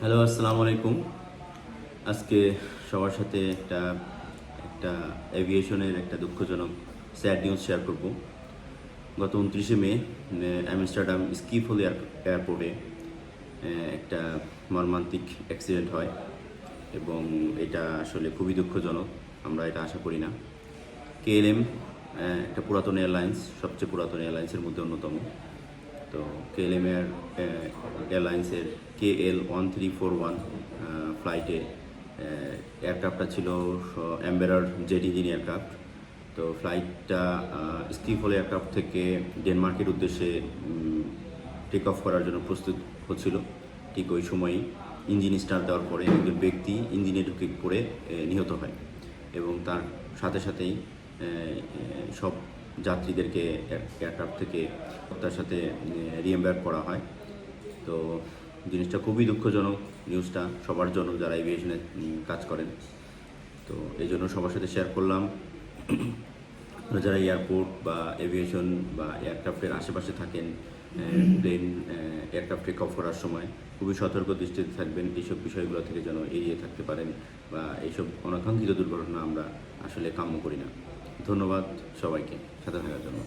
Hello, আসসালামু আলাইকুম। আজকে সবার সাথে একটা একটা এভিয়েশনের একটা দুঃখজনক স্যাড নিউজ শেয়ার করব। গত ২৯শে মে আমস্টারডাম স্কিফোল এয়ারপোর্টে একটা মর্মান্তিক অ্যাক্সিডেন্ট হয় এবং এটা আসলে খুবই দুঃখজনক। আমরা এটা আশা করি না। কেএলএম একটা পুরাতন এয়ারলাইন্স, সবচেয়ে পুরাতন এয়ারলাইন্সের মধ্যে অন্যতম। তো কেএলএম এয়ারলাইন্সের KL1341 ফ্লাইটে এয়ারক্রাফটটা ছিল এম্বেরার জেট ইঞ্জিন এয়ারক্রাফট। তো ফ্লাইটটা স্কিফোল এয়ারক্রাফট থেকে ডেনমার্কের উদ্দেশ্যে টেক অফ করার জন্য প্রস্তুত হচ্ছিল। ঠিক ওই সময়ই ইঞ্জিন স্টার্ট দেওয়ার পরে একজন ব্যক্তি ইঞ্জিনে ঢুকে পড়ে নিহত হয় এবং তার সাথে সাথেই সব যাত্রীদেরকে এয়ারক্রাফট থেকে তার সাথে রিএম্বার্ক করা হয়। তো জিনিসটা খুবই দুঃখজনক, নিউজটা সবার জন্য যারা এভিয়েশনে কাজ করেন। তো এই জন্য সবার সাথে শেয়ার করলাম। আপনারা যারা এয়ারপোর্ট বা এভিয়েশন বা এয়ারক্রাফটের আশেপাশে থাকেন, প্লেন এয়ারক্রাফট টেক অফ করার সময় খুবই সতর্ক দৃষ্টিতে থাকবেন। এইসব বিষয়গুলো থেকে যেন এড়িয়ে থাকতে পারেন বা এইসব অনাকাঙ্ক্ষিত দুর্ঘটনা আমরা আসলে কাম্য করি না। ধন্যবাদ সবাইকে সাথে থাকার জন্য।